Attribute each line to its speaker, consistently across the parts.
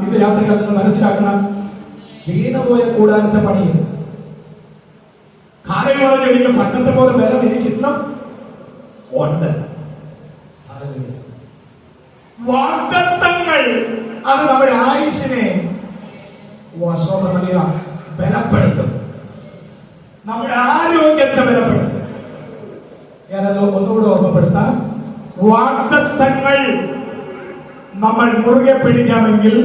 Speaker 1: ഇത് രാത്രികാലത്ത് നിങ്ങൾ മനസ്സിലാക്കണം. വീണുപോയ കൂടാരത്തെ പണിയുക. കാലം പറഞ്ഞ എനിക്ക് പണ്ടത്തെ പോലെ ബലം എനിക്ക് ഇന്നും ഉണ്ട്. വാഗ്ദത്തങ്ങൾ അത് നമ്മുടെ ആയുസ്സിനെ ബലപ്പെടുത്തും, നമ്മുടെ ആരോഗ്യത്തെ ബലപ്പെടുത്തും. ഞാനത് ഒന്നുകൂടെ ഓർമ്മപ്പെടുത്താം. വാഗ്ദത്തങ്ങൾ നമ്മൾ മുറുകെ പിടിക്കാമെങ്കിൽ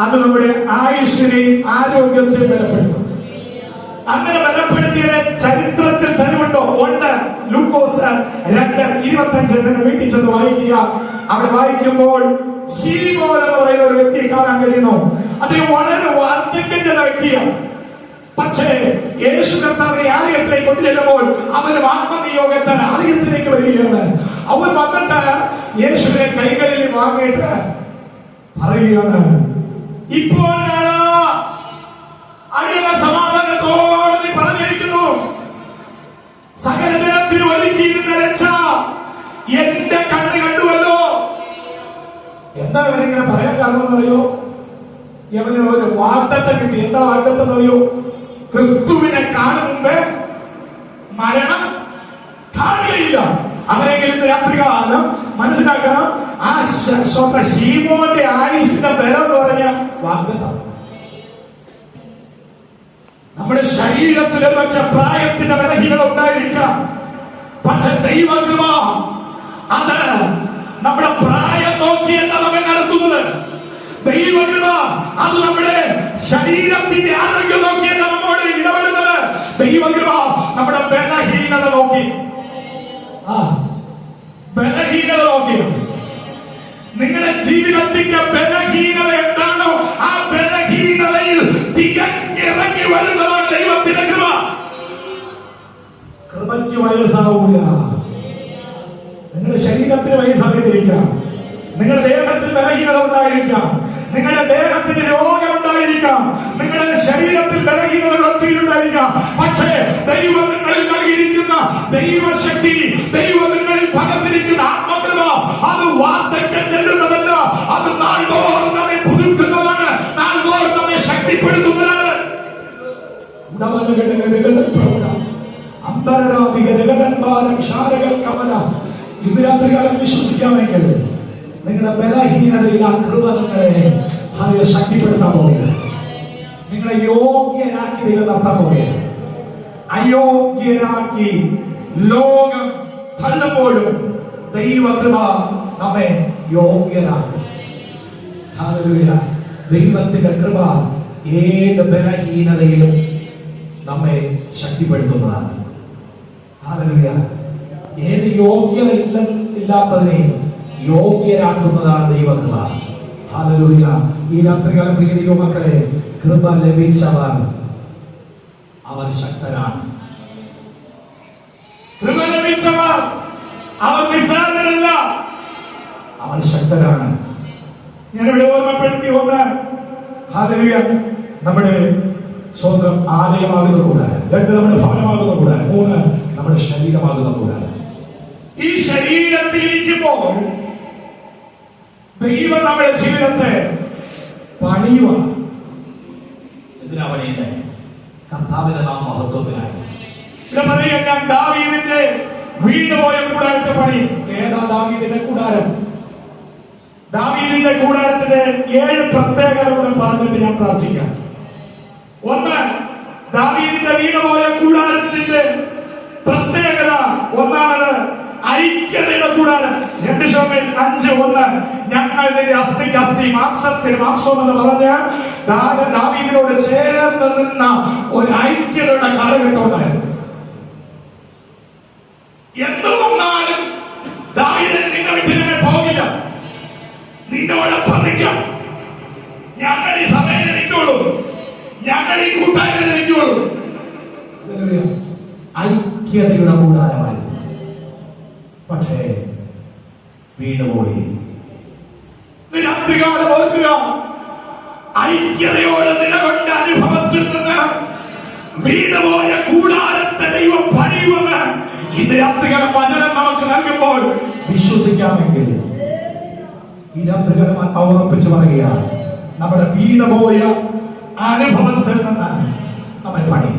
Speaker 1: അത് നമ്മുടെ ആയുസ്സിനെയും ആരോഗ്യത്തെ ബലപ്പെടുത്തും. അങ്ങനെ ബലപ്പെടുത്തിയ ചരിത്രത്തിൽ തെളിവുണ്ടോ? ഉണ്ട്. ലൂക്കോസ് 2:25 നിങ്ങൾ വീട്ടിൽ ചെന്ന് വായിക്കുക. അവിടെ വായിക്കുമ്പോൾ ശീമോൻ എന്ന് പറയുന്ന ഒരു വ്യക്തിയെ കാണാൻ കഴിയുന്നു. അദ്ദേഹം വളരെ വാർദ്ധക്യം ചെന്ന വ്യക്തിയാണ്. പക്ഷേ യേശു കർത്താവിനെ ആലയത്തിലേക്ക് കൊണ്ടുചെല്ലുമ്പോൾ അവന് ആത്മനിയോഗത്താൽ ആലയത്തിലേക്ക് വരികയാണ്. അവൻ വന്നിട്ട് യേശുവിനെ കൈകളിൽ വാങ്ങിയിട്ട് പറയുകയാണ്, ഇപ്പോഴാണ് അടിയന സമാധാനത്തോടെ നീ പറഞ്ഞിരിക്കുന്നു. സകല ജനത്തിന് ഒരുക്കിയിരുന്ന രക്ഷ എന്റെ കണ്ണ് കണ്ടുവല്ലോ. എന്താ അവനിങ്ങനെ പറയാൻ കാരണം എന്നറിയോ? യവന് ഒരു വാഗ്ദത്തം കിട്ടി. എന്താ വാഗ്ദത്തം എന്നറിയോ? ക്രിസ്തുവിനെ കാണും മുമ്പേ മരണം കാണുകയില്ല. അങ്ങനെയെങ്കിലും രാത്രികാലം മനസ്സിലാക്കണം. ആ ശീമോന്റെ ആയുസിന്റെ ബലം എന്ന് പറഞ്ഞ വാഗ്ദത്തം. നമ്മുടെ ശരീരത്തിൽ പക്ഷെ പ്രായത്തിന്റെ ബലഹീനത ഉണ്ടായിരിക്കാം. പക്ഷെ ദൈവകൃപ അത് നമ്മുടെ പ്രായം നോക്കിയല്ല നമ്മെ നടത്തുന്നത്. ദൈവകൃപ അത് നമ്മുടെ ശരീരത്തിന്റെ ആരോഗ്യം നോക്കിയല്ല നമ്മോട് ഇടപെടുന്നത്. ദൈവകൃപ നമ്മുടെ ബലഹീനത നോക്കി, ബലഹീനത നോക്കി. നിങ്ങളുടെ ജീവിതത്തിന്റെ ബലഹീനത എന്താണോ ആ ബലഹീനതയിൽ തികഞ്ഞിറങ്ങി വരുന്നതാണ് ദൈവത്തിന്റെ കൃപ. കൃപയ്ക്ക് വയസ്സാവൂല. നിങ്ങളുടെ ശരീരത്തിന് വയസ്സായിരിക്കാം, നിങ്ങളുടെ ദേഹത്തിന് ബലഹീനത ഉണ്ടായിരിക്കാം, നിങ്ങളുടെ ദേഹത്തിന് രോഗം ഉണ്ടായിരിക്കാം, നിങ്ങളുടെ ശരീരത്തിൽ ബലഹീനത ഉണ്ടായിരിക്കാം. പക്ഷേ ദൈവം നിങ്ങളിൽ നൽകിയിരിക്കുന്ന ദൈവശക്തി, ദൈവം നിങ്ങളിൽ പകർന്നിരിക്കുന്ന ആത്മകൃപ അത് വാർദ്ധക്യം ചെല്ലുന്നതല്ല. അത് നാൾതോറും നമ്മെ പുതുക്കുന്നതാണ്, നാൾതോറും നമ്മെ ശക്തിപ്പെടുത്തുന്നതാണ്. ഇന്ന് രാത്രികാലം വിശ്വസിക്കാമെങ്കിൽ നിങ്ങളുടെ ബലഹീനതയിൽ ആ കൃപ നിങ്ങളെ ശക്തിപ്പെടുത്താൻ പോവുകയാണ്. നിങ്ങളെ യോഗ്യരാക്കി ദൈവം നടത്താൻ പോവുകയാണ്. അയോഗ്യരാക്കി ലോകം തള്ളുമ്പോഴും ദൈവകൃപ നമ്മെ യോഗ്യരാക്കും. ഹല്ലേലൂയ. ദൈവത്തിന്റെ കൃപ ഏത് ബലഹീനതയിലും നമ്മെ ശക്തിപ്പെടുത്തുന്നതാണ്. ഹല്ലേലൂയ. ഏത് യോഗ്യത ഇല്ലാത്തതിനെയും യോഗ്യരാക്കുന്നതാണ് ദൈവകൃപ. ഹല്ലേലൂയ. ഈ രാത്രികാലം പ്രിയ ദൈവമക്കളെ, കൃപ ലഭിച്ചവർ അവർ ശക്തരാണ്. കൃപ ലഭിച്ചവർ അവർ നിസ്സാരരല്ല, അവർ ശക്തരാണ്. ഞാനിവിടെ ഓർമ്മപ്പെടുത്തി ഒന്ന്, ഹല്ലേലൂയ, നമ്മുടെ സ്വന്തം ആലയമാകുന്ന കൂടാരം, 2 നമ്മുടെ ഭവനമാകുന്ന കൂടാരം, 3 നമ്മുടെ ശരീരമാകുന്ന കൂടാരം. ഈ ശരീരത്തിലിരിക്കുമ്പോൾ ദൈവം നമ്മുടെ ജീവിതത്തെ പണിയുവാണ്. എന്തിനാ പണിയുന്നത്? കർത്താവിന്റെ നാമ മഹത്വത്തിനായി. ഞാൻ ദാവീദിന്റെ വീണുപോയ കൂടാരത്തെ പണി. ഏതാ ദാവീദിന്റെ കൂടാരം? ദാവീദിന്റെ കൂടാരത്തിന്റെ 7 പ്രത്യേകതകൾ പറഞ്ഞിട്ട് ഞാൻ പ്രാർത്ഥിക്കാം. 1, ദാവീദിന്റെ വീണുപോയ കൂടാരത്തിന്റെ പ്രത്യേകത ഒന്നാണ് ഐക്യതയുടെ കൂടാരം. 2 ശമൂവേൽ 5:1 ഞങ്ങൾ നിന്റെ അസ്ഥിക്ക് അസ്ഥി, മാംസത്തിന് മാംസം എന്ന് പറഞ്ഞ് ദാവീദിനോട് ചേർന്ന് നിന്ന ഒരു ഐക്യതയുടെ കാലഘട്ടം ഉണ്ടായിരുന്നു. എന്തുകൊണ്ടാലും ദാവീദ് നിന്നെ വിട്ട് ഞങ്ങൾ പോകില്ല, നിന്നോടൊപ്പം നിൽക്കാം, ഞങ്ങൾ ഈ സഭയിൽ നിൽക്കുള്ളൂ, ഞങ്ങൾ ഈ കൂട്ടായ്മയിൽ നിൽക്കുള്ളൂ. ഐക്യതയുടെ കൂടാരമായിരുന്നു. പക്ഷേ വീണുപോയി. രാത്രികാലം ഓർക്കുക, ഐക്യതയോടെ നിലകൊണ്ട അനുഭവത്തിൽ നിന്ന് വീണുപോയ കൂടാരത്തെ ദൈവം പണിയുമെന്ന് ഇന്ന് രാത്രികാലം വചനം നമുക്ക് നൽകുമ്പോൾ വിശ്വസിക്കാമെങ്കിൽ ഈ രാത്രികാലം ഉറപ്പിച്ച് പറയുക, നമ്മുടെ വീണുപോയ അനുഭവത്തിൽ നിന്ന് നമ്മൾ പണി.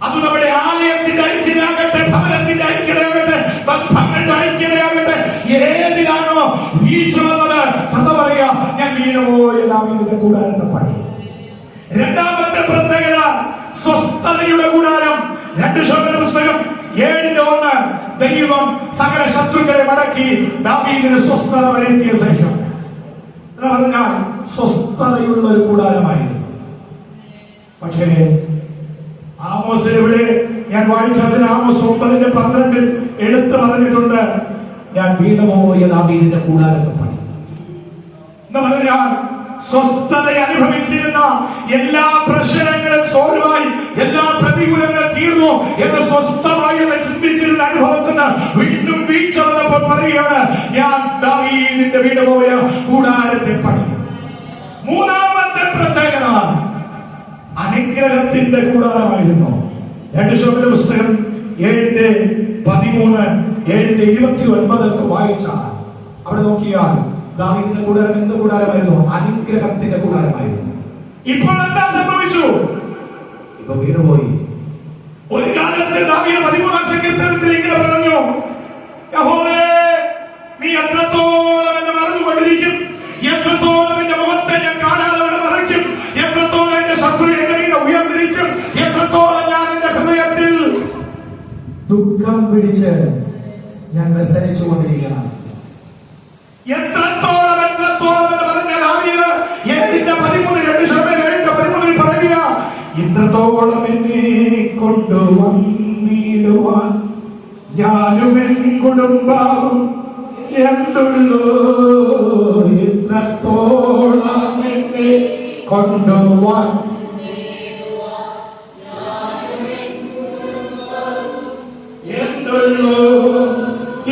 Speaker 1: അത് നമ്മുടെ ആലയത്തിന്റെ ഐക്യതയാകട്ടെ, ഭവനത്തിന്റെ ഐക്യതയാകട്ടെ, ബന്ധങ്ങളുടെ ഐക്യതയാകട്ടെ, ഏതിലാണോ വീഴ്ച വന്നത് കഥ പറയാ, ഞാൻ വീണുപോയ ദാവീദിന്റെ കൂടാരത്തെ പണി. രണ്ടാമത്തെ പ്രത്യേകത സ്വസ്ഥതയുടെ കൂടാരം. 2 ശമൂവേൽ പുസ്തകം 7:1. ദൈവം സകല ശത്രുക്കളെ മടക്കി ദാവീദിന് സ്വസ്ഥത വരുത്തിയ ശേഷം എന്ന് പറഞ്ഞാൽ സ്വസ്ഥതയുള്ള ഒരു കൂടാരമായിരുന്നു. പക്ഷേ ആമോസിനെവിടെ ഞാൻ വായിച്ചതിന് ആമോസ് 9:12 എടുത്തു പറഞ്ഞിട്ടുണ്ട്, ഞാൻ വീണുപോയ ദാവീദിന്റെ കൂടാരത്തെ പണി എന്ന് പറഞ്ഞാൽ സ്വസ്ഥത അനുഭവിച്ചിരുന്ന എല്ലാ പ്രശ്നങ്ങളും സോൾവായി, എല്ലാ പ്രതികൂലങ്ങളും തീർന്നു എന്ന് സ്വസ്ഥമായി ചിന്തിച്ചിരുന്ന അനുഭവത്തിന് വീണ്ടും വീഴ്ച വന്നപ്പോൾ പറയുകയാണ്, ഞാൻ ദാവീദിന്റെ വീണുപോയ കൂടാരത്തെ പണി. മൂന്നാമത്തെ പ്രത്യേകത അനുഗ്രഹത്തിന്റെ കൂടാരമായിരുന്നു. 2 ശമൂവേൽ പുസ്തകം 7:13, 7:29 വായിച്ചാൽ അവിടെ നോക്കിയാൽ ദാവീദിന്റെ കൂടാരം എന്ത് കൂടാരമായിരുന്നു? അനുഗ്രഹത്തിന്റെ കൂടാരമായിരുന്നു. ഇപ്പോൾ എന്താ സംഭവിച്ചു? ഇപ്പൊ വീണുപോയി. ഒരു കാലത്ത് ദാവീദ് 13-ാം സങ്കീർത്തനത്തിൽ ഇങ്ങനെ പറഞ്ഞു, യഹോവേ നീ എത്രത്തോളം എന്നെ മറന്നുകൊണ്ടിരിക്കും, എത്രത്തോളം എന്റെ മുഖത്തെ ഞാൻ കാണാതെ മറയ്ക്കും, എത്രത്തോളം എന്റെ ശത്രു എന്റെ മീതെ ഉയർന്നിരിക്കും, എത്രത്തോളം ഞാൻ എന്റെ ഹൃദയത്തിൽ ദുഃഖം പിടിച്ച് ഞാൻ വ്യസനിച്ചു കൊണ്ടിരിക്കണം. എത്രത്തോളം എന്ന് പറഞ്ഞ ദാവീദ് 7:13, 2 ശമൂവേൽ 7:13 പറയുക, ഇത്രത്തോളം എന്നെ കൊണ്ടുവന്നിടുവാൻ ഞാനും എൻ കുടുംബവും എന്തുള്ളൂ, ഇത്രത്തോളം എന്നെ കൊണ്ടുവാൻ എന്തുള്ളൂ,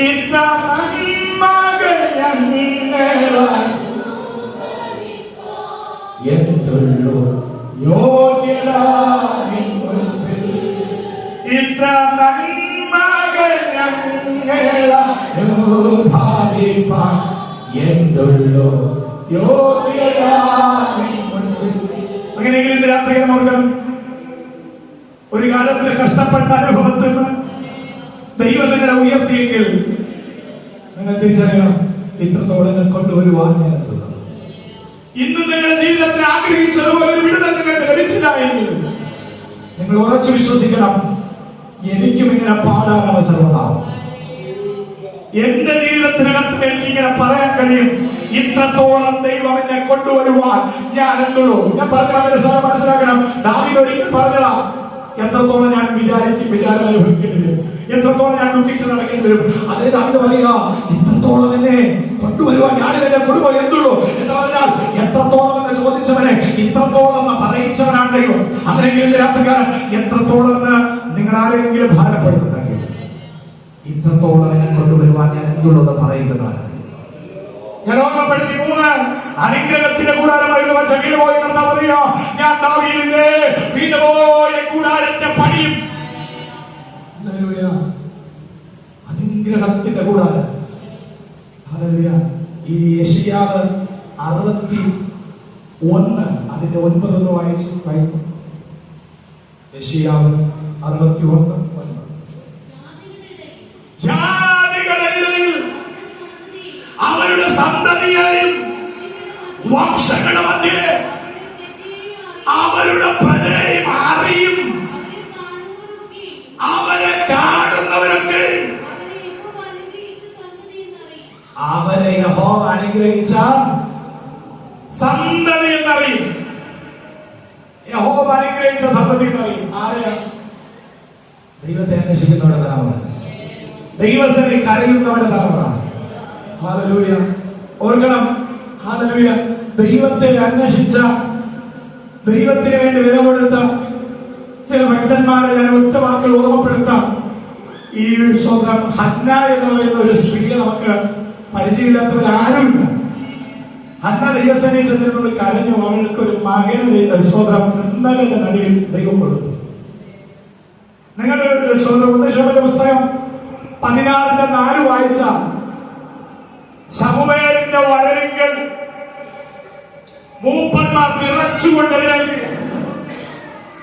Speaker 1: ഇത്ര എന്തുള്ളൂ യോഗ്യത, ഇത്ര നന്മകൾ എന്തുള്ളൂ യോഗ്യത. അങ്ങനെയെങ്കിൽ ഇന്ന് രാത്രി ഓർക്കണം, ഒരു കാലത്തിൽ കഷ്ടപ്പെട്ട അനുഭവത്തിൽ നിന്ന് ദൈവം നിങ്ങളെ ഉയർത്തിയെങ്കിൽ നിങ്ങൾ തിരിച്ചറിയണം, ഇത്രത്തോളം കൊണ്ടുവരുവാൻ ഞാൻ എത്തുന്നത്. ഇന്ന് നിങ്ങളുടെ ജീവിതത്തിൽ ആഗ്രഹിച്ചതുപോലെ ഒരു വിടുതൽ നിങ്ങൾക്ക് ലഭിച്ചില്ല എങ്കിൽ നിങ്ങൾ ഉറച്ചു വിശ്വസിക്കണം, എനിക്കും ഇങ്ങനെ പാടാൻ അവസരം ഉണ്ടാവും. എന്റെ ജീവിതത്തിനകത്ത് എനിക്കിങ്ങനെ പറയാൻ കഴിയും, ഇത്രത്തോളം ദൈവം എന്നെ കൊണ്ടുവരുവാൻ ഞാൻ എന്തുള്ളൂ. ഞാൻ മനസ്സിലാക്കണം, ദാവീദ് ഒരിക്കൽ പറഞ്ഞതാ, എത്രത്തോളം ഞാൻ വിചാരം അനുഭവിക്കേണ്ടി വരും, എത്രത്തോളം ഞാൻ ദുഃഖിച്ച് നടക്കേണ്ടി വരും. അതേ ദാവീദ് പറയുക, ഇത്രത്തോളം എന്നെ കൊണ്ടുവരുവാൻ ഞാൻ എന്റെ കുടുംബം എന്തുള്ളൂ എന്ന് പറഞ്ഞാൽ, എത്രത്തോളം എന്ന് ചോദിച്ചവനെ ഇത്രത്തോളം എന്ന് പറയിച്ചവനാണ് ദൈവം. അങ്ങനെയെങ്കിലും രാത്രികാലം എത്രത്തോളം എന്ന് നിങ്ങൾ ആരെങ്കിലും ഭാരപ്പെടുന്നുണ്ടെങ്കിൽ, ഇത്രത്തോളം എന്നെ കൊണ്ടുവരുവാൻ ഞാൻ എന്തുള്ളൂ എന്ന് പറയുന്നതാണ്. ഞാൻ ഓർമ്മപ്പെടുത്തി 3 അനുഗ്രഹത്തിന്റെ കൂടാരമായിരുന്നു. പക്ഷെ വീണുപോയി കണ്ടാ പറയുക, ഞാൻ ദാവീദിന്റെ വീണുപോയ കൂടാരത്തെ പണിയും. അനുഗ്രഹത്തിന്റെ കൂടാരം. ഈ യെശയ്യാവ് 61 അതിന്റെ 9 വായിക്കും. യെശയ്യാവ് 61:9. അവരുടെ സന്തതിയെയും വംശങ്ങളുടെ മധ്യേ അവരുടെ പ്രജയെയും അറിയും. അവരെ കാണുന്നവരൊക്കെ അവരെ യഹോവ അനുഗ്രഹിച്ച സന്തതി എന്നറിയും. യഹോവ അനുഗ്രഹിച്ച സന്തതി എന്നറിയും. ആരെയാ? ദൈവത്തെ അന്വേഷിക്കുന്നവരുടെ തലമുറ, ദൈവസേന കരയുന്നവരുടെ തലമുറ. ഹല്ലേലൂയ. ഓർക്കണം, ഹല്ലേലൂയ. ദൈവത്തെ അന്വേഷിച്ച, ദൈവത്തിന് വേണ്ടി വില കൊടുത്ത ചില ഭക്തന്മാരെ ഞാൻ ഒറ്റ വാക്കിൽ ഓർമ്മപ്പെടുത്താം. ഈ സ്വന്തം ഹന്ന എന്ന് പറയുന്ന ഒരു സ്ത്രീയെ നമുക്ക് പരിചയമില്ലാത്തവരാരുമില്ല. ഹന്ന ദൈവസേനയിൽ ചെന്നിരുന്നത് കരഞ്ഞു. അവൾക്ക് ഒരു മകന് സ്വന്തം ഇന്നലെ നടുവിൽ ദൈവം കൊടുത്തു. നിങ്ങളുടെ സ്വന്തം പുസ്തകം 16:4 വായിച്ച ശമൂവേലിന്റെ വരവിങ്കൽ മൂപ്പന്മാർ വിറച്ചുകൊണ്ടതിനായി.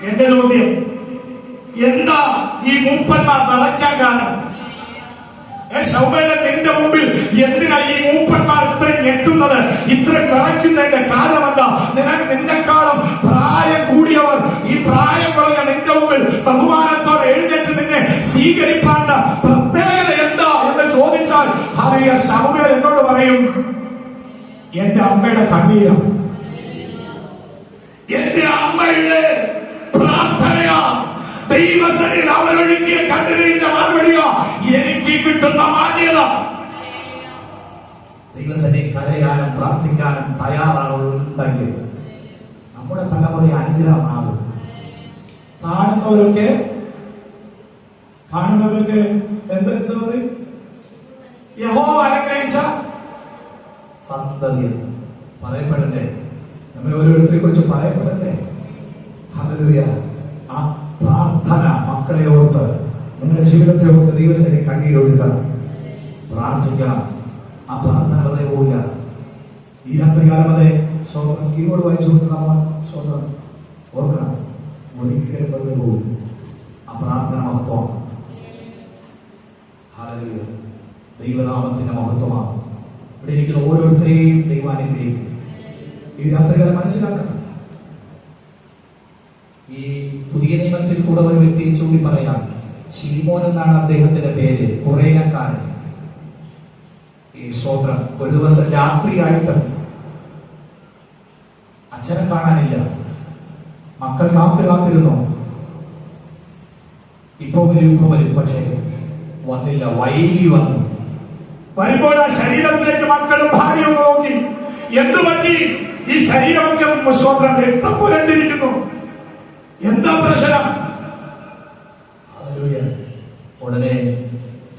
Speaker 1: എന്റെ ചോദ്യം, എന്താ ഈ മൂപ്പന്മാർ വിറയ്ക്കാൻ കാരണം? ശൗമേല, നിന്റെ മുമ്പിൽ എന്തിനാ ഈ മൂപ്പന്മാർ ഇത്രയും ഞെട്ടുന്നത്, ഇത്രയും വിറയ്ക്കുന്നതിന്റെ കാരണം എന്താ? നിന്നെക്കാളും പ്രായം കൂടിയവർ, ഈ പ്രായം കുറഞ്ഞ നിന്റെ മുമ്പിൽ ബഹുമാനത്തോടെ എഴുന്നേറ്റ് നിന്നെ സ്വീകരിപ്പാണ്ട പ്രത്യേകത എന്താ എന്ന് ചോദിച്ചാൽ അറിയ ശൗമേൽ എന്നോട് പറയും, എന്റെ അമ്മയുടെ കണ്ണീരാണ്, എന്റെ അമ്മയുടെ പ്രാർത്ഥനയാ, ദൈവസന്നിധിയിൽ അവരൊഴുക്കിയ കണ്ണീരിന്റെ മറുപടിയോ എനിക്ക് കിട്ടുന്ന മാന്യത. ദൈവസന്നിധിയിൽ കരയാനും പ്രാർത്ഥിക്കാനും തയ്യാറാണെന്നുണ്ടെങ്കിൽ നമ്മുടെ തലമുറ അനുഗ്രഹമാകും. കാണുന്നവരൊക്കെ എന്താ പറയും? യഹോവ അനുഗ്രഹിച്ച സന്തതി പറയപ്പെടണ്ടേ? നമ്മൾ ഓരോരുത്തരെ കുറിച്ച് പറയപ്പെടണ്ടേ? ഹല്ലേലൂയ. ആ പ്രാർത്ഥന മക്കളെ ഓർത്ത്, നിങ്ങളുടെ ജീവിതത്തെ ഓർത്ത് ദൈവസന്നിധിയിൽ കണ്ണീരൊഴുക്കണം, പ്രാർത്ഥിക്കണം. ആ പ്രാർത്ഥന വെറുതെ പോവില്ല. ഈ രാത്രികാലം അതെ സ്വന്തം കീബോർഡ് വായിച്ചു കൊടുക്കുന്ന സ്വന്തം ഓർക്കണം, ഒരിക്കലും വെറുതെ പോകും. ആ പ്രാർത്ഥന മഹത്വമാണ്. ഹല്ലേലൂയ. ദൈവനാമത്തിന്റെ മഹത്വമാണ്. ഇവിടെ ഇരിക്കുന്ന ഓരോരുത്തരെയും ദൈവം അനുഗ്രഹിക്കും. ഈ രാത്രികാലം മനസ്സിലാക്കണം. ഈ പുതിയ നിയമത്തിൽ കൂടെ ഒരു വ്യക്തിയെ ചൂണ്ടി പറയാം. ശിമോൻ എന്നാണ് അദ്ദേഹത്തിന്റെ പേര്, കുറേനക്കാരൻ. ഈ സ്തോത്രം, ഒരു ദിവസം രാത്രിയായിട്ട് അച്ഛനെ കാണാനില്ല. മക്കൾ കാത്തിരുന്നു. ഇപ്പൊ വരും, പക്ഷേ വന്നില്ല, വൈകി വന്നു. വരുമ്പോൾ ആ ശരീരത്തിലേക്ക് മക്കളും ഭാര്യയും നോക്കി, എന്തു പറ്റി? ഈ ശരീരമൊക്കെ സ്തോത്രം രക്തം പുരണ്ടിരിക്കുന്നു, എന്താ പ്രശ്നം? ഉടനെ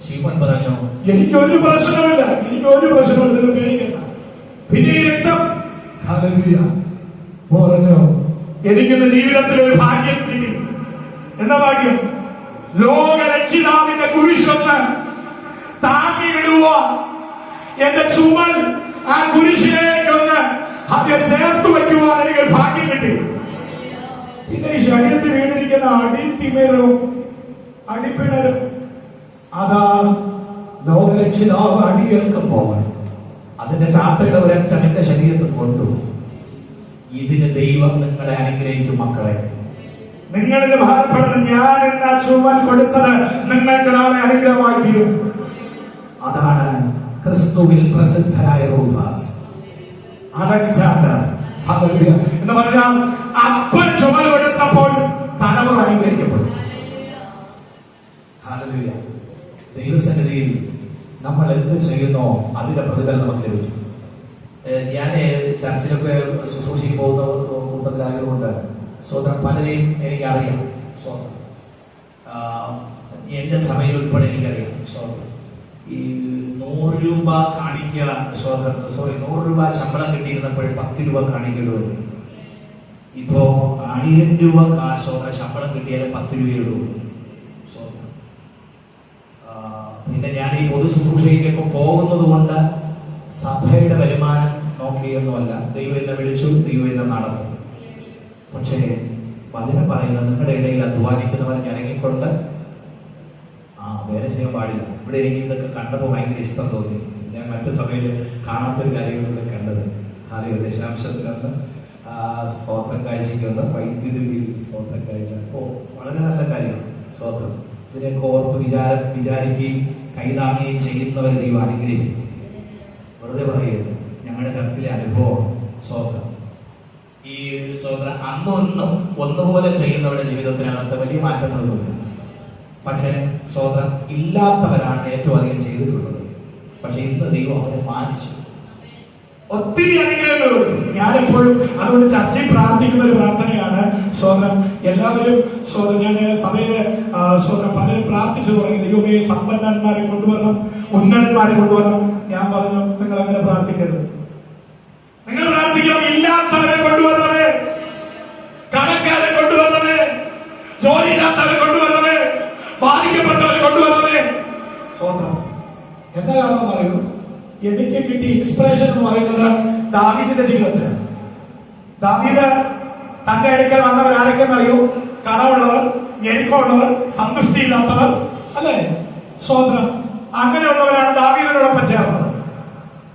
Speaker 1: ശിമോൻ പറഞ്ഞു, എനിക്കൊരു പ്രശ്നമില്ല, പേടിക്കണ്ട. പിന്നെ ഈ രക്തം പറഞ്ഞു, എനിക്കിന്ന് ജീവിതത്തിൽ ഒരു ഭാഗ്യം കിട്ടി. എന്താ ഭാഗ്യം? ലോകരക്ഷിതാവിന്റെ കുരിശൊന്ന് താങ്ങി വിടുക, എന്റെ ചുമൽ ആ കുരിശിലേക്കൊന്ന് ചേർത്ത് വയ്ക്കുവാൻ എനിക്ക് ഭാഗ്യം കിട്ടി. പിന്നെ ഈ ശരീരത്തിൽ വീണിരിക്കുന്ന അടിത്തിമേറും അടിപ്പിണരും, അതാ ലോകരക്ഷിതാവ് അടിയേൽക്കുമ്പോൾ അതിന്റെ ചാപ്പയുടെ ഒരറ്റം എന്റെ ശരീരത്തിൽ കൊണ്ടു. ഇതിന് ദൈവം നിങ്ങളെ അനുഗ്രഹിക്കും. മക്കളെ, നിങ്ങളിത് ഭാരപ്പെടുന്ന ഞാൻ എന്ന ചുമൽ കൊടുത്തത് നിങ്ങൾക്ക് നാളെ അനുഗ്രഹമായി തീരും. അതാണ് ക്രിസ്തുവിൽ പ്രസിദ്ധനായ റൂഫാസ് അലക്സാണ്ടർ എന്ന് പറഞ്ഞാൽ അപ്പൻ ചുമൽ കൊടുത്തപ്പോൾ തലമുറ അനുഗ്രഹിക്കപ്പെട്ടു. ദൈവസന്നിധിയിൽ നമ്മൾ എന്ത് ചെയ്യുന്നോ അതിന്റെ പ്രതിഫലം നമുക്ക് ലഭിക്കും. ഞാൻ ചർച്ചിലൊക്കെ ശുശ്രൂഷയ്ക്ക് പോകുന്ന കൂട്ടത്തിലായതുകൊണ്ട് സ്വന്തം പലരെയും എനിക്കറിയാം. സ്വന്തം എന്റെ സഭയിൽ ഉൾപ്പെടെ എനിക്കറിയാം. സ്വന്തം ഈ 100 രൂപ കാണിക്കുക, 100 രൂപ ശമ്പളം കിട്ടിയിരുന്നപ്പോൾ 10 രൂപ കാണിക്കേണ്ടി വരും. ഇപ്പോ 1000 രൂപ ശമ്പളം കിട്ടിയാലും 10 രൂപയുള്ളൂ. പിന്നെ ഞാൻ ഈ പൊതു ശുശ്രൂഷയ്ക്കൊക്കെ പോകുന്നത് കൊണ്ട് സഭയുടെ വരുമാനം നോക്കിയൊന്നുമല്ല. ദൈവം എന്നെ വിളിച്ചു, ദൈവം എന്നെ നടന്നു. പക്ഷേ വചനം പറയുന്നത് നിങ്ങളുടെ ഇടയിൽ അധ്വാനിക്കുന്നവർ ഇറങ്ങിക്കൊണ്ട് വേറെ ചെയ്യാൻ പാടില്ല. ഇവിടെ എനിക്ക് ഇതൊക്കെ കണ്ടപ്പോൾ ഭയങ്കര ഇഷ്ടം തോന്നി. ഞാൻ മറ്റു സമയത്ത് കാണാത്തൊരു കാര്യങ്ങളൊക്കെ കണ്ടത്. ആദ്യം ദശാംശത്തിനൊന്ന് സ്തോത്രം കാഴ്ചയ്ക്കൊന്ന് വൈദ്യുതി ബിൽ സ്തോത്രം കാഴ്ച. വളരെ നല്ല കാര്യമാണ് സ്തോത്രം. ഇതിനൊക്കെ ഓർത്ത് വിചാരിക്കുകയും കൈതാങ്ങുകയും ചെയ്യുന്നവരെ ദൈവം അനുഗ്രഹിക്കും. വെറുതെ പറയരുത്. ഞങ്ങളുടെ ചർച്ചിലെ അനുഭവം സ്തോത്രം. ഈ സ്തോത്രം അന്നൊന്നും ഒന്നുപോലെ ചെയ്യുന്നവരുടെ ജീവിതത്തിനകത്ത് വലിയ മാറ്റങ്ങളൊന്നുമില്ല. പക്ഷെ സ്തോത്രം ഇല്ലാത്തവരാണ് ഏറ്റവും അധികം ചെയ്തിട്ടുള്ളത്. പക്ഷെ ഇന്ന് ദൈവം അവരെ മാനിച്ചു. ഒത്തിരി അനുഗ്രഹങ്ങളുണ്ട്. ഞാനെപ്പോഴും അതുകൊണ്ട് ചർച്ചയിൽ പ്രാർത്ഥിക്കുന്ന ഒരു പ്രാർത്ഥനയാണ് സ്തോത്രം. എല്ലാവരും സ്തോത്രം, ഞാൻ സഭയില് സ്തോത്രം പലരും പ്രാർത്ഥിച്ചു തുടങ്ങി, ദൈവമേ സമ്പന്നന്മാരെ കൊണ്ടുവരണം, ഉന്നതന്മാരെ കൊണ്ടുവരണം. ഞാൻ പറഞ്ഞു, നിങ്ങൾ അങ്ങനെ പ്രാർത്ഥിക്കരുത്. നിങ്ങൾ പ്രാർത്ഥിക്കണം, ഇല്ലാത്തവരെ കൊണ്ടുവരണമേ, കടക്കാരെ കൊണ്ടുവരണമേ, ജോലിയില്ലാത്തവരെ കൊണ്ടുവരണമേ, ബാധിക്കപ്പെട്ടവരെ കൊണ്ടുവരണമേ. സ്തോത്രം. എന്താ കാരണം അറിയൂ? എനിക്ക് കിട്ടിയ ഇൻസ്പിറേഷൻ എന്ന് പറയുന്നത് ദാവീദിന്റെ ജീവിതത്തിലാണ്. ദാവീദ് തന്റെ അടുക്കൽ വന്നവർ ആരൊക്കെന്നറിയോ? കടമുള്ളവർ, ഞെരുക്കമുള്ളവർ, സന്തുഷ്ടിയില്ലാത്തവർ, അല്ലേ? സ്വതന്ത്രം. അങ്ങനെയുള്ളവരാണ് ദാവീദിനോടൊപ്പം ചേർന്നത്.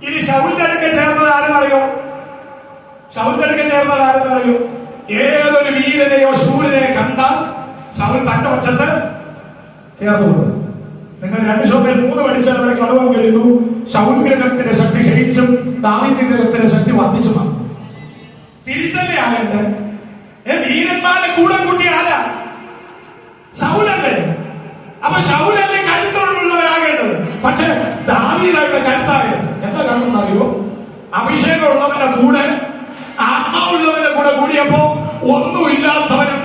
Speaker 1: ഇനി ശൗലിന്റെ അടുക്കൽ ചേർന്നത് ആരെന്നറിയോ? ശൗലിന്റെ അടുക്കൽ ചേർന്നത് ആരെന്നറിയോ? ഏതൊരു വീരനെയോ ശൂരനെയോ കണ്ടാൽ ശൗൽ തന്റെ പക്ഷത്ത് ചേർന്നുകൊണ്ട്. നിങ്ങൾ 2 ശമൂവേൽ 3 പഠിച്ചാൽ അവരെ കാണുവാൻ കഴിയുന്നു. ശൗൽ ഗ്രഹത്തിന്റെ ശക്തി ക്ഷയിച്ചും ദാവീദ് ഗ്രഹത്തിന്റെ ശക്തി വർദ്ധിച്ചുമാണ്. തിരിച്ചല്ലേ ആകട്ടെ? വീരന്മാരെ കൂടെ കൂട്ടി ആരാ? ശൗലല്ലേ? അപ്പൊ ശൗലല്ലേ കരുത്തുള്ളവരാകേണ്ടത്. പക്ഷെ ദാവീദായിട്ട് കരുത്താകരുത്. എന്താ കാരണം അറിയോ? അഭിഷേകം ഉള്ളവന്റെ കൂടെ, ആത്മാവുള്ളവന്റെ കൂടെ കൂടിയപ്പോ ഒന്നുമില്ലാത്തവനും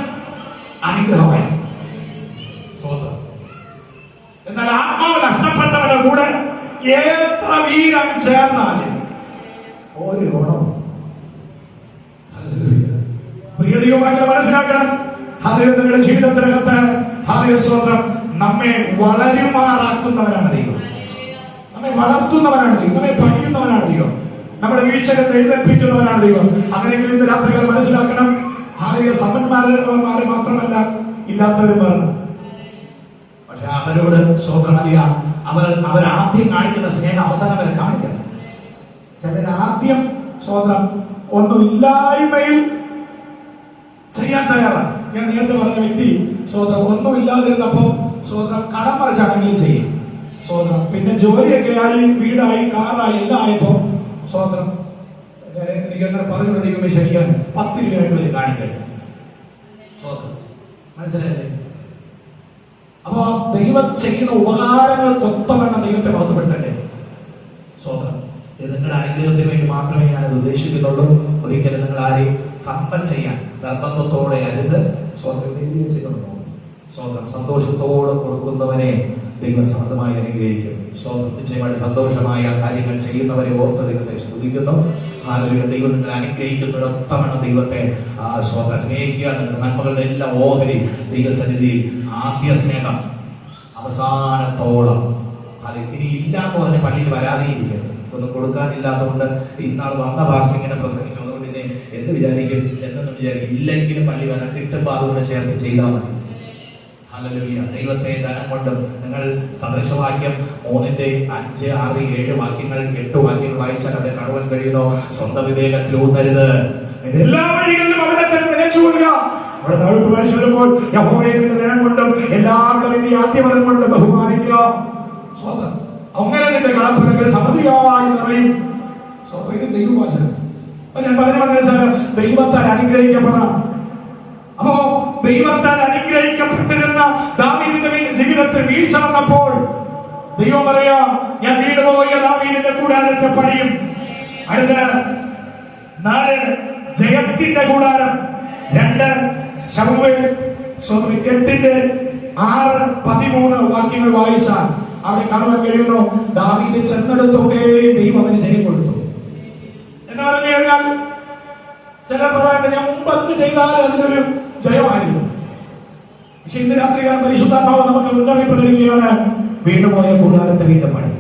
Speaker 1: അനുഗ്രഹമായി. എന്നാൽ ആത്മാവ് നഷ്ടപ്പെട്ടവന്റെ കൂടെ എത്ര വീരം ചേർന്നാലും ഒരു ഗുണം. പ്രിയതയുമായിട്ട് മനസ്സിലാക്കണം. നിങ്ങളുടെ ജീവിതത്തിനകത്ത് സ്വന്തം നമ്മെ വളരുമാറാക്കുന്നവരാണ് ദൈവം. നമ്മെ വളർത്തുന്നവരാണ് ദൈവം. നമ്മെ പഠിക്കുന്നവനാണ് ദൈവം. നമ്മുടെ വീഴ്ചകത്തെ എഴുന്നേൽപ്പിക്കുന്നവനാണ് ദൈവം. അങ്ങനെയെങ്കിൽ ഇന്ന് രാത്രികൾ മനസ്സിലാക്കണം. സമ്പന്മാരെ മാത്രമല്ല, ഇല്ലാത്തവരും പറഞ്ഞു. പക്ഷെ അവരോട് സ്വതന്ത്രമറിയാം. അവരാദ്യം കാണിക്കുന്ന സ്നേഹം അവസാനം വരെ കാണിക്കണം. ചിലരാദ്യം സ്വതന്ത്രം ഒന്നുമില്ലായ്മയിൽ ചെയ്യാൻ തയ്യാറാണ്. ഞാൻ നേരത്തെ പറഞ്ഞ വ്യക്തി സ്വതന്ത്രം ഒന്നുമില്ലാതിരുന്നപ്പോ സ്വതന്ത്രം കടം മറിച്ചാണെങ്കിലും ചെയ്യും സ്വതന്ത്രം. പിന്നെ ജോലിയൊക്കെ ആയി, വീടായി, കാറായി, എല്ലാം ആയപ്പോ സ്വതന്ത്രം എനിക്കങ്ങനെ പറഞ്ഞു ദൈവമേ ശരിക്കാൻ 10 രൂപയായിട്ട് കാണിക്കണം. മനസ്സിലായില്ലേ? അപ്പൊ ദൈവം ചെയ്യുന്ന ഉപകാരങ്ങൾക്കൊത്തവണ്ണം ദൈവത്തെ മഹത്വപ്പെടുത്തട്ടെ. സ്വതന്ത്രം. ഇത് നിങ്ങളുടെ അനുഗ്രഹത്തിന് വേണ്ടി മാത്രമേ ഞാനത് ഉദ്ദേശിക്കുന്നുള്ളൂ. ഒരിക്കലും നിങ്ങൾ ആരെയും കമ്പൽ ചെയ്യാൻ നിർബന്ധത്തോടെ അരുത്. സ്വന്തം സന്തോഷത്തോടെ കൊടുക്കുന്നവനെ ദൈവം സമൃദ്ധമായി അനുഗ്രഹിക്കും. നിശ്ചയമായിട്ട് സന്തോഷമായ കാര്യങ്ങൾ ചെയ്യുന്നവരെ ഓർത്ത് ദൈവത്തെ സ്തുതിക്കുന്നു. ദൈവം നിങ്ങൾ അനുഗ്രഹിക്കുന്നതിനൊത്തവണ്ണം ദൈവത്തെ സ്നേഹിക്കുക. നിങ്ങളുടെ നന്മകളുടെ എല്ലാ ഓഹരി ദൈവസന്നിധി ആദ്യ സ്നേഹം അവസാനത്തോളം. ഇനി ഇല്ലാന്ന് പറഞ്ഞ പള്ളിയിൽ വരാതെ ഇരിക്കരുത്. ഒന്നും കൊടുക്കാനില്ലാത്തതുകൊണ്ട് ഇന്നാൾ വന്ന ഭാഷ ഇങ്ങനെ പ്രസംഗിച്ചു, അതുകൊണ്ട് പിന്നെ എന്ത് വിചാരിക്കും എന്നൊന്നും വിചാരിക്കും. ഇല്ലെങ്കിലും പള്ളി വരാൻ കിട്ടുമ്പോൾ അതുകൊണ്ട് ചേർത്ത് ചെയ്താൽ മതി. ഹല്ലേലൂയ. ദൈവത്തെ ധനം കൊണ്ടും നിങ്ങൾ സദൃശവാക്യം 3-ന്റെ 5, 6, 7 വാക്യങ്ങൾ 8 വാക്യങ്ങൾ വായിച്ചാൽ അത് കാണുവാൻ കഴിയുന്നു. സ്വന്തം വിവേകത്തിൽ ഊന്നരുത്, എല്ലാ വഴികളിലും അവിടെ തന്നെ നിലച്ചുകൊള്ളുക. അവിടെ താഴ്ത്തു വരുമ്പോൾ യഹോവയെ ധനം കൊണ്ടും എല്ലാവരും ആദ്യമനം കൊണ്ട് ബഹുമാനിക്കുക. സ്വന്തം അങ്ങനെ നിന്റെ കളപ്പുരങ്ങൾ സമൃദ്ധിയായി നിറയും. സ്വന്തം ദൈവവാചനം. ഞാൻ പറഞ്ഞു മനസ്സിലാക്കാം. ദൈവത്താൽ അനുഗ്രഹിക്കപ്പെടാം. അപ്പോ ദൈവത്താൽ അനുഗ്രഹിക്കപ്പെട്ടിരുന്ന ദാവീദിന്റെ ജീവിതത്തിൽ വീഴ്ച വന്നപ്പോൾ ദൈവം പറയാ, ഞാൻ വീടുപോയ ദാവീദിന്റെ കൂടാരത്തെ പണിയും. അടുത്ത 4 ജയത്തിന്റെ കൂടാരം. 2 ശമൂവേൽ 8-ന്റെ 6, 13 വാക്യങ്ങൾ വായിച്ചാൽ അവിടെ കാണുവാൻ കഴിയുന്നു. ദാവീദ് ചെന്നെടുത്തൊക്കെ ദൈവം അവന് ജയം കൊടുത്തു എന്ന് പറഞ്ഞു കഴിഞ്ഞാൽ ചിലർ പറയാണ്ട് ഞാൻ മുമ്പ് എന്ത് ചെയ്താലും അതിനൊരു ജയമായിരുന്നു. പക്ഷെ ഇന്ന് രാത്രികാലം പരിശുദ്ധാത്മാവ് നമുക്ക് മുന്നറിയിപ്പ് തരികയാണ്. വീണ്ടുപോയ കൂടാരത്തെ വീണ്ടും പണി.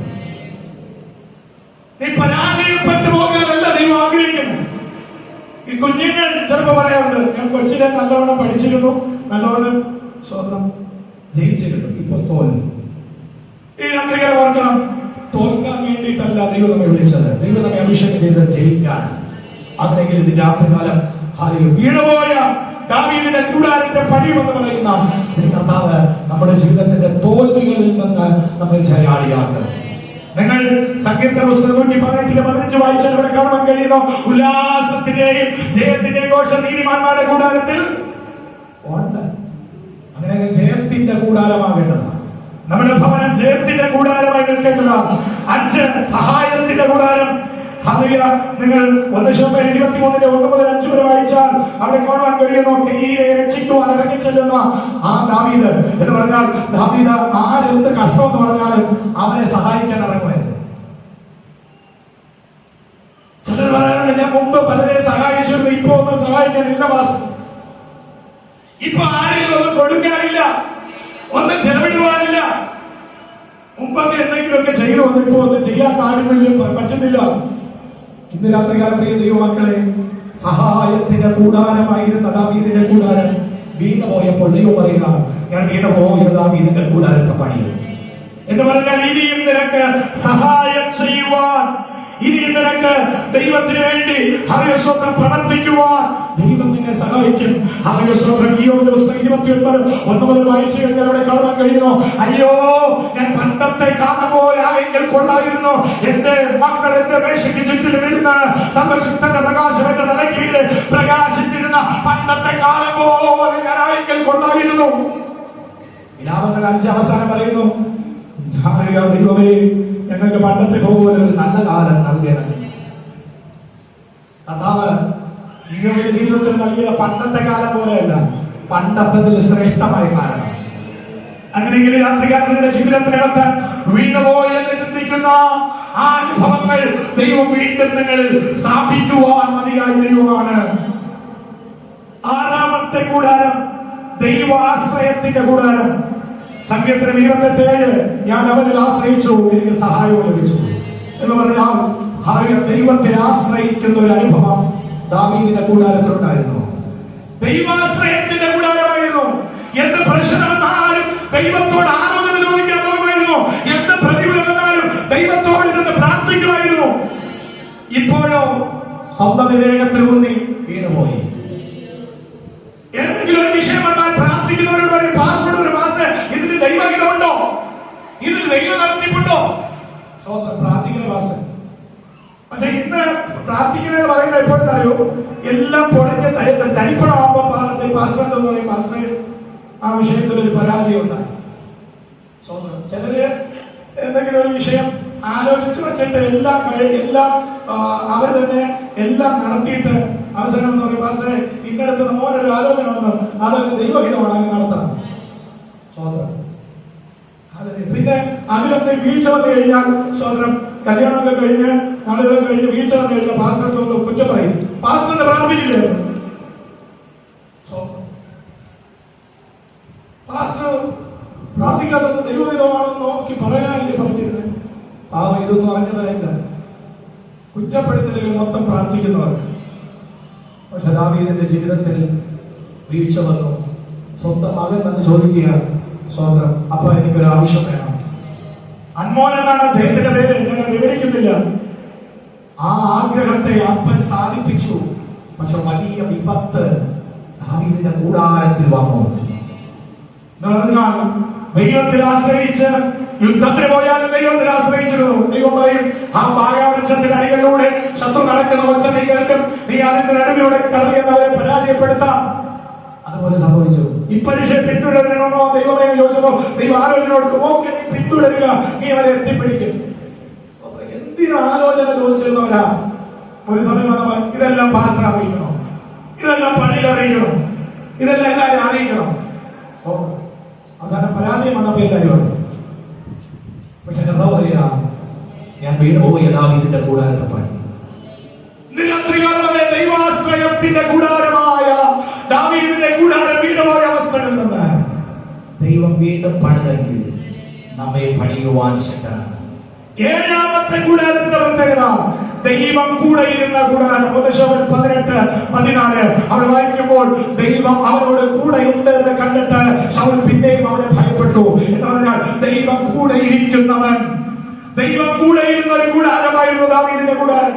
Speaker 1: നീ പരാജയപ്പെട്ടു പോകാനല്ല ദൈവം ആഗ്രഹിക്കുന്നു. ഈ കുഞ്ഞുങ്ങൾ ചിലപ്പോ പറയാറുണ്ട്, ഞാൻ കൊച്ചിലെ നല്ലവണ്ണം പഠിച്ചിരുന്നു, നല്ലവണ്ണം സ്വന്തം ജയിച്ചിരുന്നു, ഇപ്പൊ തോൽവി. ഈ രാത്രികാലം ഓർക്കണം, തോൽക്കാൻ വേണ്ടിയിട്ടല്ല ദൈവം നമ്മെ വിളിച്ചത്. ദൈവം നമ്മെ അഭിഷേകം ചെയ്ത് ജയിക്കാൻ. അതിനെങ്കിൽ ഇത് രാത്രികാലം വീണുപോയ ദാവീദിന്റെ കൂടാരത്തെ പണിയുമെന്ന് പറയുന്ന കർത്താവ് നമ്മുടെ ജീവിതത്തിന്റെ തോൽവികളിൽ നിന്ന് നമ്മെ ജയാളിയാക്കും. നിങ്ങൾ സങ്കീർത്തന പുസ്തകം 118-15 വായിച്ചാൽ ഇവിടെ കാണാൻ കഴിയുന്നു. ഉല്ലാസത്തിന്റെയും ജയത്തിന്റെയും ഘോഷം നീതിമാന്മാരുടെ കൂടാരത്തിൽ ഉണ്ട്. അങ്ങനെ ജയത്തിന്റെ കൂടാരമാകേണ്ടതാണ്. നമ്മുടെ ഭവനം ജയത്തിന്റെ കൂടാരമായി നിൽക്കേണ്ടതാണ്. 5 സഹായത്തിന്റെ കൂടാരം. നിങ്ങൾ 1 ശമൂവേൽ 23-ന്റെ 1 മുതൽ 5 വരെ വായിച്ചാൽ അവിടെ കാണാൻ കഴിയുന്നു. കെയീനെ രക്ഷിക്കുവാൻ ഇറങ്ങിച്ചെല്ലുന്ന ആ ദാവീദ് എന്ന് പറഞ്ഞാൽ, ദാവീദ് ആരെന്ത് കഷ്ടം എന്ന് പറഞ്ഞാലും അവനെ സഹായിക്കാൻ ഇറങ്ങുമായിരുന്നു. ചിലർ പറയാറുണ്ട്, ഞാൻ മുമ്പ് പലരെ സഹായിച്ചിരുന്നു, ഇപ്പൊ ഒന്നും സഹായിക്കാനില്ല വാസ്. ഇപ്പൊ ആരെങ്കിലും ഒന്നും കൊടുക്കാനില്ല, ഒന്നും ചെലവിടുവാനില്ല. മുമ്പൊക്കെ എന്തെങ്കിലുമൊക്കെ ചെയ്തു, ഇപ്പൊ ഒന്നും ചെയ്യാൻ പാടുന്നില്ല, പറ്റുന്നില്ല. ഇന്ന് രാത്രികാലം പ്രിയ ദൈവമക്കളെ, സഹായത്തിന്റെ കൂടാരമായിരുന്ന ദാവീദിന്റെ കൂടാരം വീണു പോയപ്പോൾ ദൈവം പറയുക, ഞാൻ വീണു പോയ ദാവീദിന്റെ കൂടാരത്തെ പണിയും എന്ന് പറഞ്ഞാൽ ഇനിയും നിനക്ക് സഹായം ചെയ്യുവാൻ, ഇനിയും നിനക്ക് ദൈവത്തിന് വേണ്ടി ഹല്ലേലൂയ പ്രവർത്തിക്കുവാൻ ദൈവം നിന്നെ സഹായിക്കും. ഹല്ലേലൂയ. ഇയ്യോബ് പുസ്തകം 29 മുതൽ വായിച്ചു കഴിഞ്ഞാൽ അവിടെ കാണാൻ കഴിയുന്നു, അയ്യോ ഞാൻ പണ്ടത്തെ കാലം പോലെ ആയെങ്കിൽ കൊള്ളായിരുന്നു, എന്റെ മക്കൾ എന്റെ മേശയ്ക്ക് ചുറ്റിലും ഇരുന്ന് സന്തോഷത്തിന്റെ പ്രകാശം എന്റെ തലയ്ക്ക് മീതെ പ്രകാശിച്ചിരുന്ന പണ്ടത്തെ കാലം പോലെ ഞാൻ ആയെങ്കിൽ കൊള്ളായിരുന്നു. വിലാപങ്ങൾ 5 അവസാനം പറയുന്നു, ദൈവമേ ഞങ്ങൾക്ക് പണ്ടത്തെ പോലെ ഒരു നല്ല കാലം നൽകണം. കർത്താവ് ഇങ്ങനെ ജീവിതത്തിൽ നൽകിയ പണ്ടത്തെ കാലം പോലെയല്ല, പണ്ടത്തതിൽ ശ്രേഷ്ഠമായ കാലം. അങ്ങനെയെങ്കിൽ രാത്രികാലത്തിന്റെ ജീവിതത്തിനകത്ത് വീണുപോയി എന്ന് ചിന്തിക്കുന്ന ആ അനുഭവങ്ങൾ ദൈവം വീണ്ടും നിങ്ങൾ സ്ഥാപിക്കുവാൻ മതിയായ ദൈവമാണ്. 6ാമത്തെ കൂടാരം ദൈവാശ്രയത്തിന്റെ കൂടാരം. സങ്കീർത്തനം 27 ഞാൻ അവനിൽ ആശ്രയിച്ചു, എനിക്ക് സഹായവും ലഭിച്ചു എന്ന് പറഞ്ഞാൽ ദൈവത്തെ ആശ്രയിക്കുന്ന ഒരു അനുഭവം ദാവീദിന്റെ കൂടാരത്തിലുണ്ടായിരുന്നു. ദൈവാശ്രയത്തിന്റെ കൂടാരമായിരുന്നു. എന്ത് പ്രശ്നം വന്നാലും ദൈവത്തോട് ആരാധന ചോദിക്കാൻ പോകുമായിരുന്നു, എന്ത് പ്രതികൂലം വന്നാലും ദൈവത്തോട് ചെന്ന് പ്രാർത്ഥിക്കുമായിരുന്നു. ഇപ്പോഴോ സ്വന്തം വിവേകത്തിൽ ഊന്നി വീണുപോയി. എന്തെങ്കിലും ഒരു വിഷയം വന്നാൽ പ്രാർത്ഥിക്കുന്നവരോട് ഒരു പാസ്വേഡ്, ഒരു മാസ്റ്റർ, ഇതിന് ദൈവഹിതമുണ്ടോ, ഇതിൽ ദൈവം നടത്തിയിട്ടുണ്ടോ? പ്രാർത്ഥിക്കുന്ന പാസ്റ്റർ. പക്ഷെ ഇന്ന് പ്രാർത്ഥിക്കുന്നത് പറയുന്നത് എപ്പോഴും അറിയോ, എല്ലാം പൊളിഞ്ഞ് തരിപ്പണമാകുമ്പോ പാസ്റ്റർ എന്ന് പറയും, പാസ്റ്റർ ആ വിഷയത്തിൽ ഒരു പരാതി ഉണ്ടായി. ചിലര് എന്തെങ്കിലും ഒരു വിഷയം ആലോചിച്ച് വെച്ചിട്ട് എല്ലാം അവർ തന്നെ എല്ലാം നടത്തിയിട്ട് അവസരം എന്ന് പറയും, പാസ്റ്ററെ ഇന്നടത്ത് മോനൊരു ആലോചന വന്നു, അതൊക്കെ ദൈവഹിതമാണ് അങ്ങനെ നടത്തണം. പിന്നെ അതിലൊക്കെ വീഴ്ച വന്നു കഴിഞ്ഞാൽ സ്വതന്ത്രം കല്യാണമൊക്കെ കഴിഞ്ഞ് നാളുകളൊക്കെ കഴിഞ്ഞ് വീഴ്ച വന്നു കഴിഞ്ഞാൽ പാസ്റ്റർക്ക് ഒന്ന് കുറ്റം പറയും, പാസ്റ്ററിന്റെ പ്രാർത്ഥിക്കില്ലേ, പാസ്റ്റർ പ്രാർത്ഥിക്കാത്തത് ദൈവഹിതമാണെന്ന് നോക്കി പറയാനല്ലേ പറഞ്ഞിരുന്നത്. ഇതൊന്നും അറിഞ്ഞതായില്ല, കുറ്റപ്പെടുത്തലുകൾ മൊത്തം പ്രാർത്ഥിക്കുന്നവർ. പക്ഷെ ദാവീദിന്റെ ജീവിതത്തിൽ വീഴ്ച വന്നു. സ്വന്തം മകൻ എന്ന് ചോദിക്കുക, സ്വതന്ത്രം അപ്പൊ എനിക്കൊരു ആവശ്യം വേണം. അൻമോൻ എന്നാണ് അദ്ദേഹത്തിന്റെ പേര്, ഞാൻ വിവരിക്കുന്നില്ല. ആ ആഗ്രഹത്തെ അപ്പൻ സാധിപ്പിച്ചു. പക്ഷെ വലിയ വിപത്ത് ദാവീദിന്റെ കൂടാരത്തിൽ വന്നു. ദൈവത്തിൽ ആശ്രയിച്ച് യുദ്ധത്തിന് പോയാലും ദൈവത്തിൽ ആശ്രയിച്ചിരുന്നു. ദൈവം പറയും, ആ ബായാവൃക്ഷത്തിന്റെ അടികളിലൂടെ ശത്രു നടക്കുന്ന ഒച്ച നീ കേൾക്കും, നീ അതിന്റെ നടുവിലൂടെ കടന്നിരുന്നവരെ പരാജയപ്പെടുത്താം. അതുപോലെ സംഭവിച്ചു. ഈ പരീക്ഷ പിന്തുടരണമോ ദൈവമേ ചോദിച്ചപ്പോ ദൈവം ആലോചന കൊടുത്തു, ഓക്കെ നീ പിന്തുടരുക, നീ അവരെ എത്തിപ്പിടിക്കും. എന്തിനും ആലോചന ചോദിച്ചിരുന്നവരാ. ഒരു സമയം വന്നപ്പോ ഇതെല്ലാം പാസ്റ്റർ അറിയിക്കണം, ഇതെല്ലാം പള്ളിയിൽ അറിയിക്കണം, ഇതെല്ലാം എല്ലാവരും അറിയിക്കണം. അവസാനം പരാജയം വന്നപ്പോ എല്ലാവരും അറിയും. പക്ഷെ കർത്താവ് പറയാ, ഞാൻ വീണുപോയ ദാവീദിന്റെ കൂടാരത്തെ പണി. ദൈവാശ്രയത്തിന്റെ കൂടാരമായ ദാവീദിന്റെ കൂടാരം വീണുപോയ അവസ്ഥകളിൽ നിന്ന് ദൈവം വീണ്ടും പണിതെങ്കിൽ നമ്മെ പണിയുവാൻ ശക്തനാണ്. 7ാമത്തെ കൂടാരത്തിന്റെ പ്രത്യേകത ദൈവം കൂടെ ഇരുന്ന കൂടാരം. 18-14 അവിടെ വായിക്കുമ്പോൾ ദൈവം അവനോട് കൂടെ ഉണ്ട് എന്ന് കണ്ടിട്ട് ശൗൽ പിന്നെയും അവനെ ഭയപ്പെട്ടു എന്ന് പറഞ്ഞാൽ ദൈവം കൂടെ ഇരിക്കുന്നവൻ, ദൈവം കൂടെ ഇരുന്ന ഒരു കൂടാരമായിരുന്നു ദാവീദിന്റെ കൂടാരം.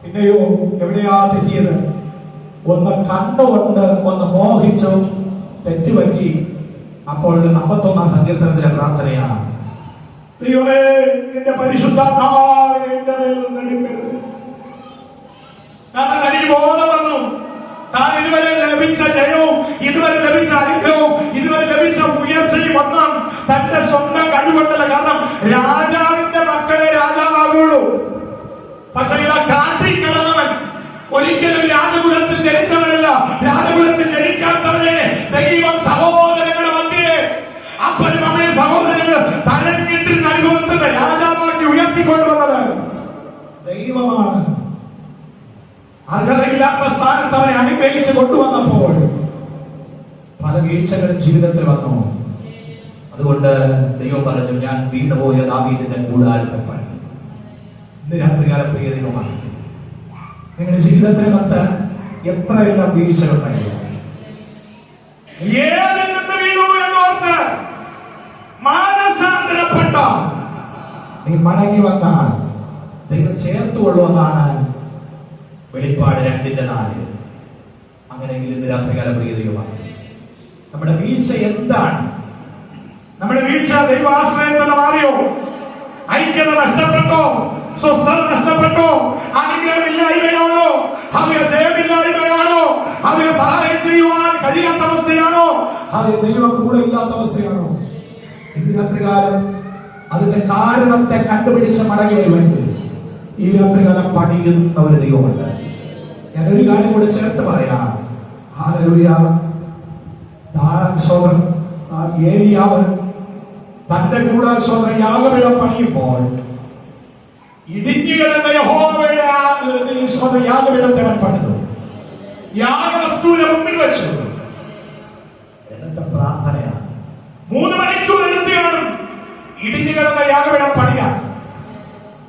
Speaker 1: പിന്നെയോ എവിടെയാ തെറ്റിയത്? ഒന്ന് കണ്ടുകൊണ്ട് ഒന്ന് മോഹിച്ചു തെറ്റുപറ്റി. അപ്പോൾ 51-ാം സങ്കീർത്തനത്തിലെ പ്രാർത്ഥനയാണ്, ദൈവമേ നിന്റെ പരിശുദ്ധാത്മാവിനെ എന്റെ മേൽ നിന്നെടുക്കരുത്. കാരണം തനിക്ക് ബോധം വന്നു, താൻ ഇതുവരെ ലഭിച്ച ജയവും ഇതുവരെ ലഭിച്ച അനുഗ്രഹവും ഇതുവരെ ലഭിച്ച ഉയർച്ചയും ഒന്നും തന്റെ സ്വന്തം കഴിവുണ്ടല്ല. കാരണം രാജാവിന്റെ മക്കളെ രാജാവാകുള്ളൂ. പക്ഷെ ഇതാ കാട്ടിൽ കിടന്നവൻ ഒരിക്കലും രാജകുലത്തിൽ ജനിച്ചവനല്ല. രാജകുലത്തിൽ ജനിക്കാത്തവനെ ദൈവം സഹോദരങ്ങളുടെ മധ്യേ അപ്പനും അമ്മയും സഹോദരങ്ങൾ തലഞ്ഞിട്ടിരുന്ന അനുഭവത്തിൽ രാജാവാക്കി ഉയർത്തിക്കൊണ്ടുവന്നത് ദൈവമാണ്. അർഹതയില്ലാത്ത സ്ഥാനത്ത് അവനെ അനുഗ്രഹിച്ച് കൊണ്ടുവന്നപ്പോൾ പല വീഴ്ചകളും ജീവിതത്തിൽ വന്നു. അതുകൊണ്ട് ദൈവം പറഞ്ഞു, ഞാൻ വീണ്ടുപോയ ദാവീദിന്റെ കൂടാരത്തെ പണി. ഇന്ന് രാത്രികാല പ്രിയ ദൈവമാണ്, നിങ്ങളുടെ ജീവിതത്തിനകത്ത് എത്രയെല്ലാം വീഴ്ചകളുണ്ടായിരുന്നു, ഏതിൽ നിന്ന് വീണു എന്നോർത്ത് മാനസാന്തരപ്പെട്ട നീ മടങ്ങി വന്നാൽ ദൈവം ചേർത്തുകൊള്ളുമെന്നാണ് വെളിപ്പാട് 2:4. അങ്ങനെയെങ്കിൽ ഇന്ന് രാത്രികാല പ്രിയതയുമാണ്. നമ്മുടെ വീഴ്ച എന്താണ്? നമ്മുടെ വീഴ്ച ദൈവാശ്രയത്തിൽ മാറിയോ? ഐക്യത നഷ്ടപ്പെട്ടോ? സ്വസ്ഥത നഷ്ടപ്പെട്ടോ? അനുഗ്രഹമില്ലായ്മയാണോ? അവയെ ജയമില്ലായ്മയാണോ? അവയെ സഹായം ചെയ്യുവാൻ കഴിയാത്ത അവസ്ഥയാണോ? അവയെ ദൈവം കൂടെ ഇല്ലാത്ത അവസ്ഥയാണോ? ഇത് രാത്രികാലം അതിന്റെ കാരണത്തെ കണ്ടുപിടിച്ച് മടങ്ങി വരുമെങ്കിൽ ഈ രാത്രികാലം പണിയുന്ന ഒരു ദൈവമുണ്ട്. ഞാനൊരു കാര്യം കൂടെ ചേർത്ത് പറയാം. ഹല്ലേലൂയ. ഏലിയാവ് തന്റെ കൂടാരശോധന യാഗപീഠം പണിയുമ്പോൾ ഇടിഞ്ഞു കിടന്ന യഹോവയുടെ യാഗപീഠത്തെ അവൻ പണിതു, യാഗവസ്തുവിനെ മുമ്പിൽ വെച്ചു. എന്നിട്ട് പ്രാർത്ഥനയാണ്. 3 മണിക്കൂർ എടുത്തിയാണ് ഇടിഞ്ഞു കിടന്ന യാഗപീഠം പണിയാൻ.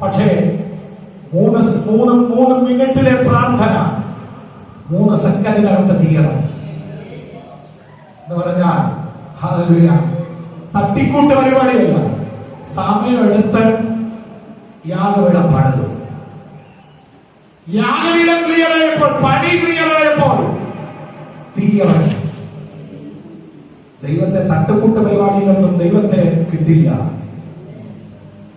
Speaker 1: പക്ഷേ 3 മിനിറ്റിലെ പ്രാർത്ഥന 3 സെക്കൻഡിനകത്ത് തീരണം എന്ന് പറഞ്ഞാൽ ഹല്ലേലൂയ, തട്ടിക്കൂട്ട് പരിപാടിയല്ല. സമയമെടുത്ത് യാഗപീഠം പണിതു. യാഗപീഠം ക്ലിയറായപ്പോൾ, പണി ക്ലിയറായപ്പോൾ തീയറങ്ങി. ദൈവത്തെ തട്ടുകൂട്ട് പരിപാടിയിലൊന്നും ദൈവത്തെ കിട്ടില്ല.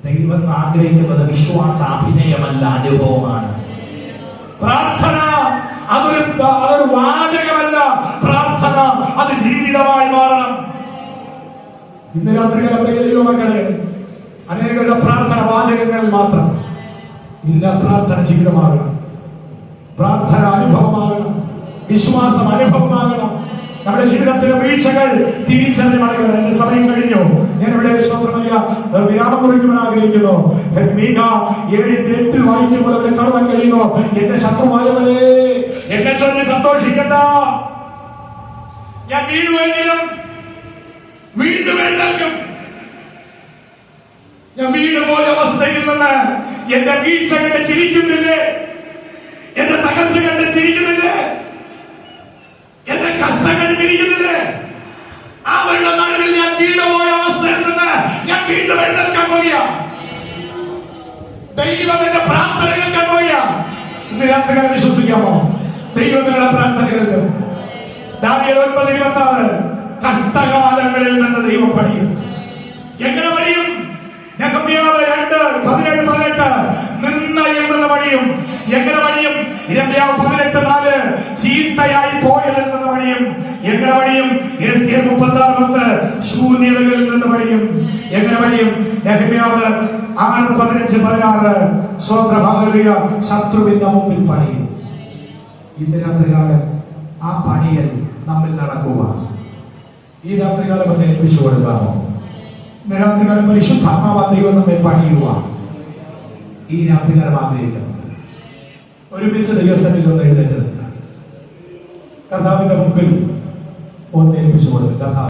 Speaker 1: ദൈവം ആഗ്രഹിക്കുന്നത് വിശ്വാസാഭിനയമല്ല, അനുഭവമാണ്. പ്രാർത്ഥന അതൊരു വാചകമല്ല, പ്രാർത്ഥന അത് ജീവിതമായി മാറണം. ഇന്ന് രാത്രികാല പ്രിയദൈവമക്കളെ, അനേകരുടെ പ്രാർത്ഥന വാചകങ്ങളിൽ മാത്രം ഇല്ല. പ്രാർത്ഥന ജീവിതമാകണം, പ്രാർത്ഥന അനുഭവമാകണം, വിശ്വാസം അനുഭവമാകണം. നമ്മുടെ ജീവിതത്തിലെ വീഴ്ചകൾ തിരിച്ചറിഞ്ഞ് മടങ്ങണം. എന്റെ സമയം കഴിഞ്ഞു. ഞാൻ ഇവിടെ സ്വന്തമായ വിരാമം കുറിക്കുവാൻ ആഗ്രഹിക്കുന്നു. മീഖ 7:8 വായിക്കുമ്പോൾ അവിടെ കാണുവാൻ കഴിയുന്നു, എന്റെ ശത്രുവായവളെ എന്നെ ചൊല്ലി സന്തോഷിക്കണ്ട, ഞാൻ വീണുവെങ്കിലും വീണ്ടും എഴുന്നേൽക്കും. ഞാൻ വീണുപോയ അവസ്ഥയിൽ നിന്ന് എന്റെ വീഴ്ച കണ്ട് ചിരിക്കുന്നില്ലേ? എന്റെ തകർച്ച കണ്ട് ചിരിക്കുന്നില്ലേ? എന്റെ കഷ്ടം കണ്ട് ചിരിക്കുന്നില്ലേ? അവരുടെ നടുവിൽ ഞാൻ വീണുപോയ അവസ്ഥയിൽ നിന്ന് ഞാൻ വീണ്ടും എഴുന്നേൽക്കാൻ പോവുക. ദൈവം എന്റെ പ്രാർത്ഥന കേൾക്കാൻ പോവുക. ഇന്ന് രാത്രികാലം വിശ്വസിക്കാമോ? ദൈവം നിങ്ങളുടെ പ്രാർത്ഥന കേൾക്കും. ദാനിയേൽ 9:26 കഷ്ടകാലങ്ങളിൽ നിന്ന് ദൈവം പണിയും. എങ്ങനെ പണിയും? നെഹമ്യാവ് 2:17-18 നിന്നയിൽ നിന്ന് പണിയും. എങ്ങനെ പണിയും? യിരെമ്യാവ് 18:4 ചീത്തയായി പോയതിൽ നിന്ന് പണിയും. എങ്ങനെ പണിയും? എസ്കേൽ 36:10 ശൂന്യതകളിൽ നിന്ന് പണിയും. എങ്ങനെ പണിയും? നെഹമ്യാവ് 6:15-16 സ്വത്രഭാഗലിക ശത്രുവിന്റെ മുമ്പിൽ പണിയും. ഇന്ന് രാത്രികാലം ആ പണിയൽ നമ്മിൽ നടക്കുക. ഈ രാത്രികാലം ഒന്ന് ഏൽപ്പിച്ചു കൊടുക്കാമോ? ഇന്ന് രാത്രികാലം പരിശുദ്ധാത്മാവ ദൈവം നമ്മെ പണിയുക. ഈ രാത്രികാലം ആഗ്രഹിക്കണം. ഒരുമിച്ച് ദൈവസന്നിധിയിൽ ഒന്ന് എഴുന്നേറ്റ് നിൽക്കാം. കർത്താവിന്റെ മുമ്പിൽ ഒന്ന് ഏൽപ്പിച്ചു കൊടുക്കുക.